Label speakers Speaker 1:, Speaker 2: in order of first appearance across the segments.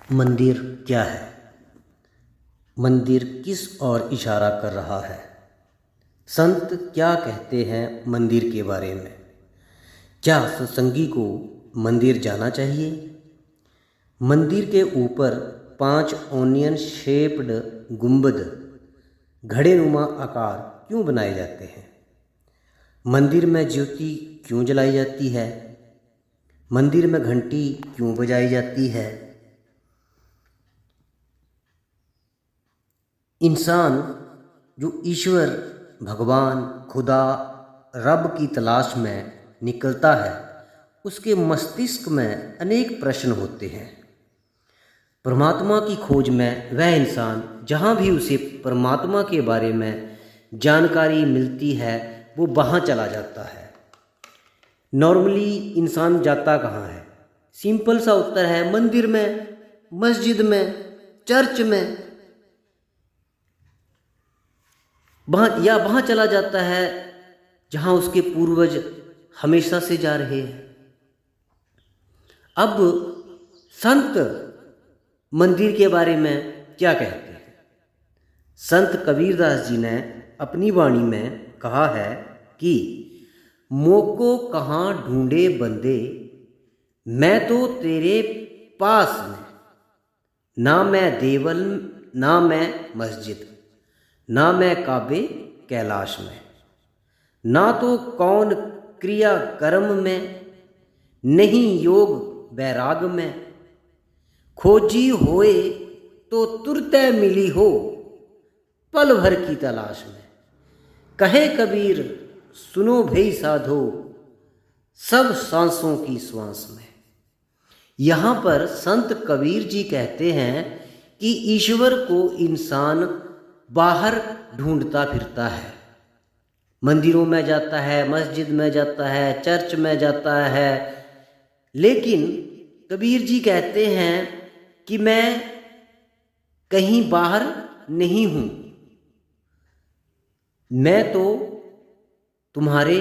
Speaker 1: मंदिर क्या है? मंदिर किस ओर इशारा कर रहा है? संत क्या कहते हैं मंदिर के बारे में? क्या सत्संगी को मंदिर जाना चाहिए? मंदिर के ऊपर 5 ओनियन शेप्ड गुंबद घड़ेनुमा आकार क्यों बनाए जाते हैं? मंदिर में ज्योति क्यों जलाई जाती है? मंदिर में घंटी क्यों बजाई जाती है? इंसान जो ईश्वर, भगवान, खुदा, रब की तलाश में निकलता है, उसके मस्तिष्क में अनेक प्रश्न होते हैं। परमात्मा की खोज में वह इंसान जहाँ भी उसे परमात्मा के बारे में जानकारी मिलती है वो वहाँ चला जाता है। नॉर्मली इंसान जाता कहाँ है? सिंपल सा उत्तर है मंदिर में, मस्जिद में, चर्च में। वहाँ चला जाता है जहाँ उसके पूर्वज हमेशा से जा रहे हैं। अब संत मंदिर के बारे में क्या कहते हैं? संत कबीरदास जी ने अपनी वाणी में कहा है कि मोको कहाँ ढूंढे बंदे, मैं तो तेरे पास में, ना मैं देवल ना मैं मस्जिद, ना मैं काबे कैलाश में, ना तो कौन क्रिया कर्म में, नहीं योग वैराग में, खोजी होए तो तुरते मिली हो पल भर की तलाश में। कहे कबीर सुनो भई साधो, सब सांसों की श्वास में। यहाँ पर संत कबीर जी कहते हैं कि ईश्वर को इंसान बाहर ढूंढता फिरता है। मंदिरों में जाता है, मस्जिद में जाता है, चर्च में जाता है, लेकिन कबीर जी कहते हैं कि मैं कहीं बाहर नहीं हूँ, मैं तो तुम्हारे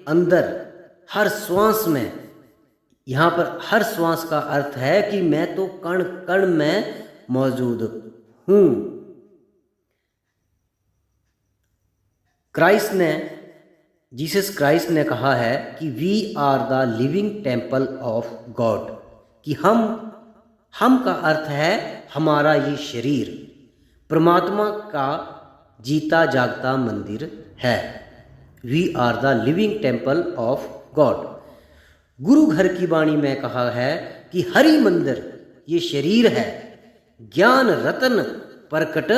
Speaker 1: अंदर हर श्वास में। यहाँ पर हर श्वास का अर्थ है कि मैं तो कण कण में मौजूद हूँ। जीसस क्राइस्ट ने कहा है कि we are the living temple of God, कि हम का अर्थ है हमारा ये शरीर परमात्मा का जीता जागता मंदिर है। We are the living temple of God. गुरु घर की वाणी में कहा है कि हरि मंदिर ये शरीर है, ज्ञान रतन प्रकट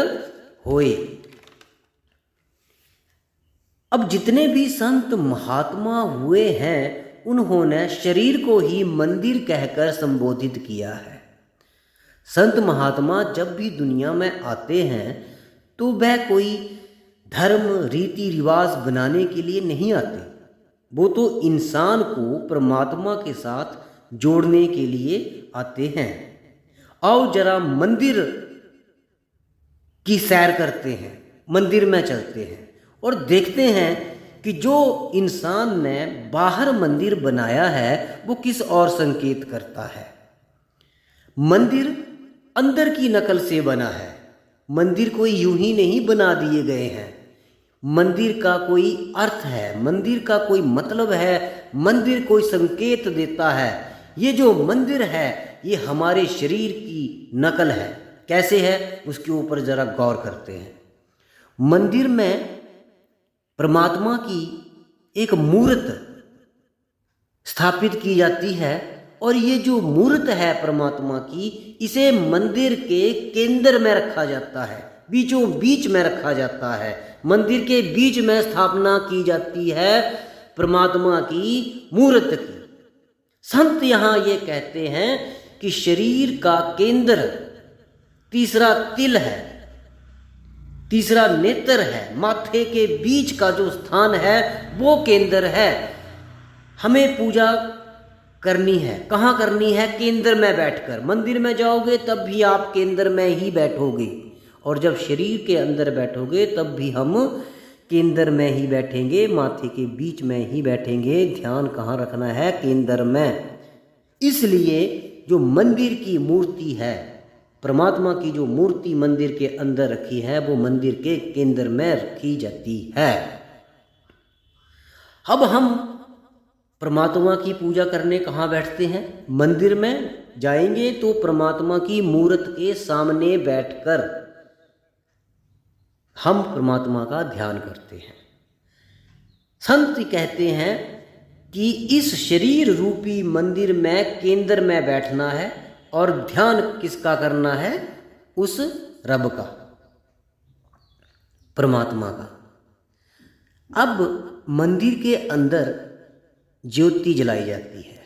Speaker 1: होए। अब जितने भी संत महात्मा हुए हैं उन्होंने शरीर को ही मंदिर कहकर संबोधित किया है। संत महात्मा जब भी दुनिया में आते हैं तो वह कोई धर्म रीति रिवाज बनाने के लिए नहीं आते, वो तो इंसान को परमात्मा के साथ जोड़ने के लिए आते हैं। आओ जरा मंदिर की सैर करते हैं, मंदिर में चलते हैं और देखते हैं कि जो इंसान ने बाहर मंदिर बनाया है वो किस ओर संकेत करता है। मंदिर अंदर की नकल से बना है। मंदिर कोई यूं ही नहीं बना दिए गए हैं। मंदिर का कोई अर्थ है, मंदिर का कोई मतलब है, मंदिर कोई संकेत देता है। ये जो मंदिर है ये हमारे शरीर की नकल है। कैसे है उसके ऊपर जरा गौर करते हैं। मंदिर में परमात्मा की एक मूर्त स्थापित की जाती है और ये जो मूर्त है परमात्मा की, इसे मंदिर के केंद्र में रखा जाता है, बीचों बीच में रखा जाता है। मंदिर के बीच में स्थापना की जाती है परमात्मा की मूर्त की। संत यहाँ ये कहते हैं कि शरीर का केंद्र तीसरा तिल है, तीसरा नेत्र है, माथे के बीच का जो स्थान है वो केंद्र है। हमें पूजा करनी है, कहाँ करनी है? केंद्र में बैठकर। मंदिर में जाओगे तब भी आप केंद्र में ही बैठोगे और जब शरीर के अंदर बैठोगे तब भी हम केंद्र में ही बैठेंगे, माथे के बीच में ही बैठेंगे। ध्यान कहाँ रखना है? केंद्र में। इसलिए जो मंदिर की मूर्ति है परमात्मा की जो मूर्ति मंदिर के अंदर रखी है वो मंदिर के केंद्र में रखी जाती है। अब हम परमात्मा की पूजा करने कहाँ बैठते हैं? मंदिर में जाएंगे तो परमात्मा की मूर्त के सामने बैठकर हम परमात्मा का ध्यान करते हैं। संत कहते हैं कि इस शरीर रूपी मंदिर में केंद्र में बैठना है और ध्यान किसका करना है? उस रब का, परमात्मा का। अब मंदिर के अंदर ज्योति जलाई जाती है।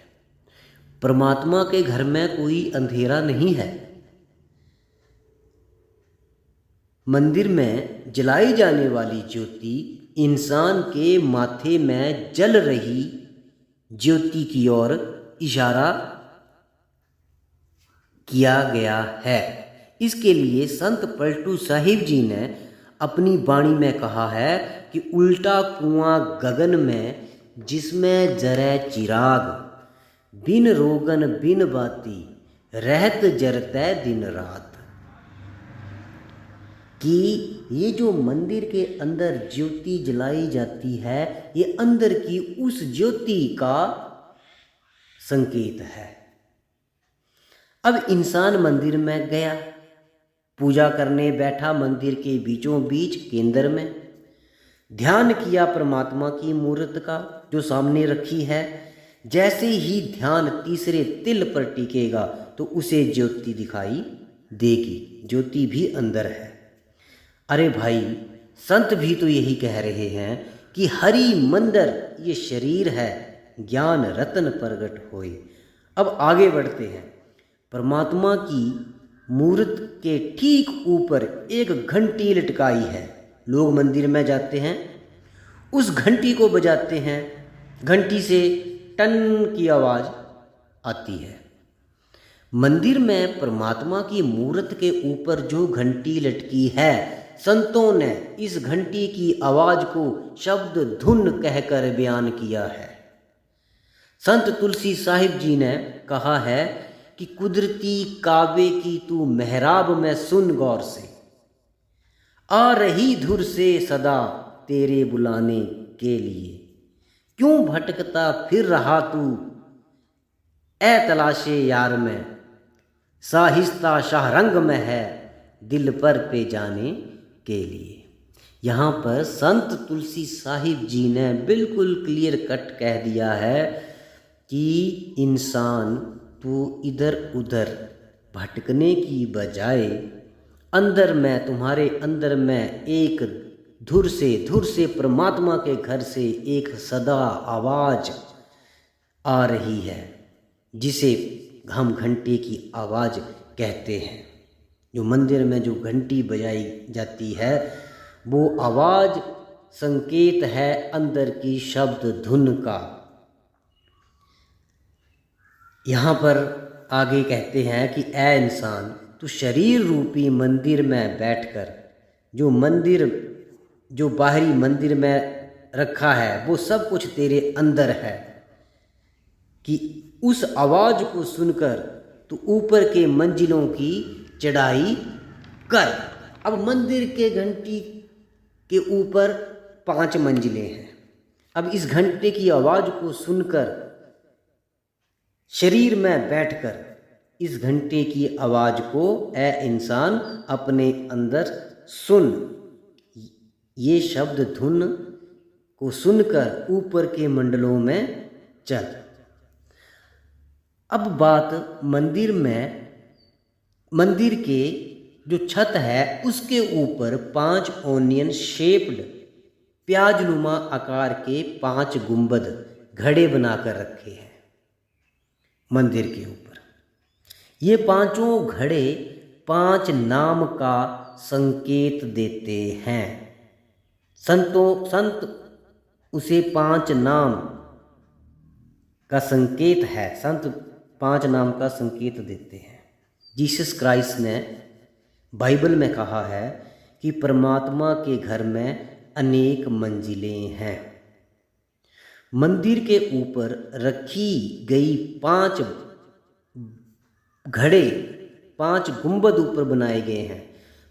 Speaker 1: परमात्मा के घर में कोई अंधेरा नहीं है। मंदिर में जलाई जाने वाली ज्योति इंसान के माथे में जल रही ज्योति की ओर इशारा किया गया है। इसके लिए संत पलटू साहिब जी ने अपनी वाणी में कहा है कि उल्टा कुआं गगन में जिसमें जरे चिराग, बिन रोगन बिन बाती रहत जरते दिन रात। कि ये जो मंदिर के अंदर ज्योति जलाई जाती है ये अंदर की उस ज्योति का संकेत है। अब इंसान मंदिर में गया, पूजा करने बैठा मंदिर के बीचों बीच केंद्र में, ध्यान किया परमात्मा की मूर्त का जो सामने रखी है। जैसे ही ध्यान तीसरे तिल पर टिकेगा तो उसे ज्योति दिखाई देगी, ज्योति भी अंदर है। अरे भाई, संत भी तो यही कह रहे हैं कि हरि मंदिर ये शरीर है, ज्ञान रतन प्रगट होए। अब आगे बढ़ते हैं। परमात्मा की मूर्त के ठीक ऊपर एक घंटी लटकाई है। लोग मंदिर में जाते हैं, उस घंटी को बजाते हैं, घंटी से टन की आवाज़ आती है। मंदिर में परमात्मा की मूर्त के ऊपर जो घंटी लटकी है, संतों ने इस घंटी की आवाज़ को शब्द धुन कहकर बयान किया है। संत तुलसी साहिब जी ने कहा है कि कुदरती काबे की तू मेहराब में सुन गौर से, आ रही धुर से सदा तेरे बुलाने के लिए, क्यों भटकता फिर रहा तू ए तलाशे यार में, साहिस्ता शाहरंग में है दिल पर पे जाने के लिए। यहाँ पर संत तुलसी साहिब जी ने बिल्कुल क्लियर कट कह दिया है कि इंसान तू इधर उधर भटकने की बजाय अंदर में, तुम्हारे अंदर में एक धुर से परमात्मा के घर से एक सदा आवाज़ आ रही है, जिसे हम घंटे की आवाज़ कहते हैं। जो मंदिर में जो घंटी बजाई जाती है वो आवाज़ संकेत है अंदर की शब्द धुन का। यहाँ पर आगे कहते हैं कि ऐ इंसान, तू शरीर रूपी मंदिर में बैठकर जो बाहरी मंदिर में रखा है वो सब कुछ तेरे अंदर है, कि उस आवाज़ को सुनकर तू ऊपर के मंजिलों की चढ़ाई कर। अब मंदिर के घंटी के ऊपर 5 मंजिलें हैं। अब इस घंटे की आवाज़ को सुनकर शरीर में बैठकर इस घंटे की आवाज़ को ए इंसान अपने अंदर सुन। ये शब्द धुन को सुनकर ऊपर के मंडलों में चल। अब बात मंदिर के जो छत है उसके ऊपर 5 ओनियन शेप्ड प्याजनुमा आकार के 5 गुंबद घड़े बनाकर रखे हैं मंदिर के ऊपर। ये पांचों घड़े 5 नाम का संकेत देते हैं। संत उसे 5 नाम का संकेत है, संत 5 नाम का संकेत देते हैं। जीसस क्राइस्ट ने बाइबल में कहा है कि परमात्मा के घर में अनेक मंजिलें हैं। मंदिर के ऊपर रखी गई 5 घड़े 5 गुंबद ऊपर बनाए गए हैं,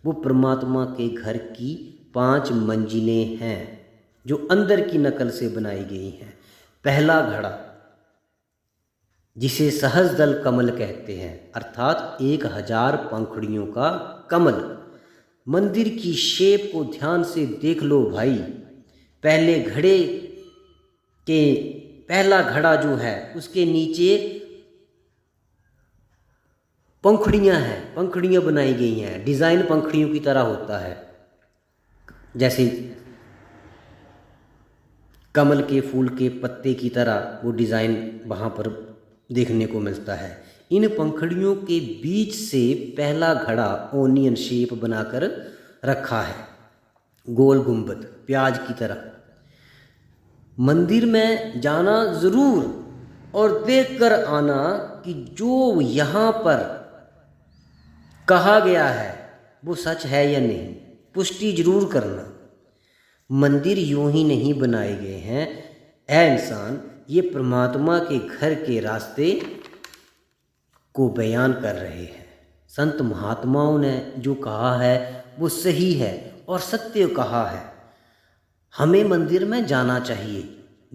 Speaker 1: वो परमात्मा के घर की 5 मंजिलें हैं जो अंदर की नकल से बनाई गई हैं। पहला घड़ा जिसे सहस्रदल कमल कहते हैं, अर्थात 1000 पंखुड़ियों का कमल। मंदिर की शेप को ध्यान से देख लो भाई। पहला घड़ा जो है उसके नीचे पंखुड़ियाँ हैं, पंखुड़ियाँ बनाई गई हैं, डिज़ाइन पंखुड़ियों की तरह होता है, जैसे कमल के फूल के पत्ते की तरह वो डिज़ाइन वहाँ पर देखने को मिलता है। इन पंखुड़ियों के बीच से पहला घड़ा ओनियन शेप बनाकर रखा है, गोल गुंबद प्याज की तरह। मंदिर में जाना ज़रूर और देख कर आना कि जो यहाँ पर कहा गया है वो सच है या नहीं, पुष्टि जरूर करना। मंदिर यूं ही नहीं बनाए गए हैं ऐ इंसान, ये परमात्मा के घर के रास्ते को बयान कर रहे हैं। संत महात्माओं ने जो कहा है वो सही है और सत्य कहा है। हमें मंदिर में जाना चाहिए,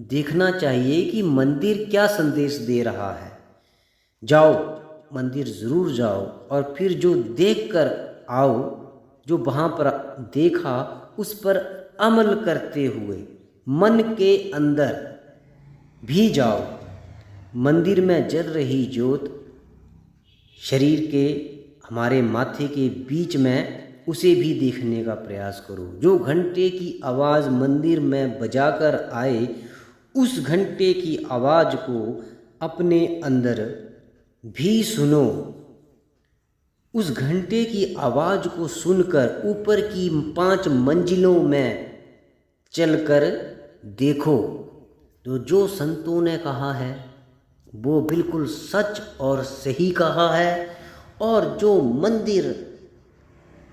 Speaker 1: देखना चाहिए कि मंदिर क्या संदेश दे रहा है। जाओ, मंदिर ज़रूर जाओ और फिर जो देख कर आओ, जो वहाँ पर देखा उस पर अमल करते हुए मन के अंदर भी जाओ। मंदिर में जल रही ज्योत शरीर के हमारे माथे के बीच में, उसे भी देखने का प्रयास करो। जो घंटे की आवाज़ मंदिर में बजाकर आए, उस घंटे की आवाज़ को अपने अंदर भी सुनो। उस घंटे की आवाज़ को सुनकर ऊपर की 5 मंजिलों में चलकर देखो। तो जो संतों ने कहा है वो बिल्कुल सच और सही कहा है, और जो मंदिर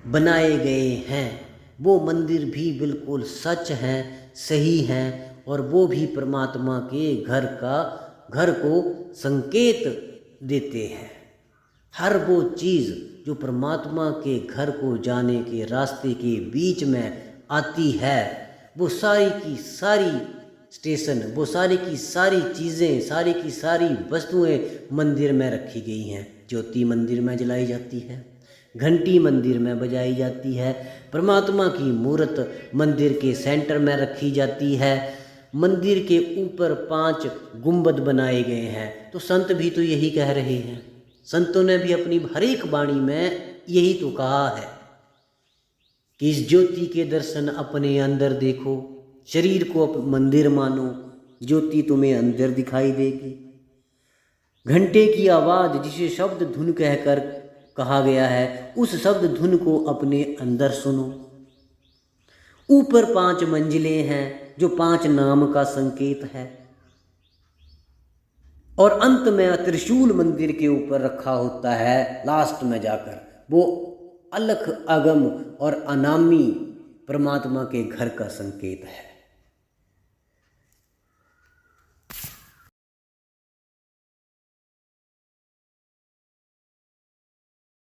Speaker 1: बनाए गए हैं वो मंदिर भी बिल्कुल सच हैं, सही हैं, और वो भी परमात्मा के घर को संकेत देते हैं। हर वो चीज़ जो परमात्मा के घर को जाने के रास्ते के बीच में आती है, वो सारी की सारी स्टेशन, वो सारी की सारी चीज़ें, सारी की सारी वस्तुएं मंदिर में रखी गई हैं। ज्योति मंदिर में जलाई जाती है, घंटी मंदिर में बजाई जाती है, परमात्मा की मूर्त मंदिर के सेंटर में रखी जाती है। मंदिर के ऊपर 5 गुंबद बनाए गए हैं। तो संत भी तो यही कह रहे हैं। संतों ने भी अपनी हर एक वाणी में यही तो कहा है कि इस ज्योति के दर्शन अपने अंदर देखो, शरीर को मंदिर मानो, ज्योति तुम्हें अंदर दिखाई देगी। घंटे की आवाज़ जिसे शब्द धुन कहकर कहा गया है, उस शब्द धुन को अपने अंदर सुनो। ऊपर 5 मंजिलें हैं जो 5 नाम का संकेत है, और अंत में त्रिशूल मंदिर के ऊपर रखा होता है। लास्ट में जाकर वो अलख अगम और अनामी परमात्मा के घर का संकेत है।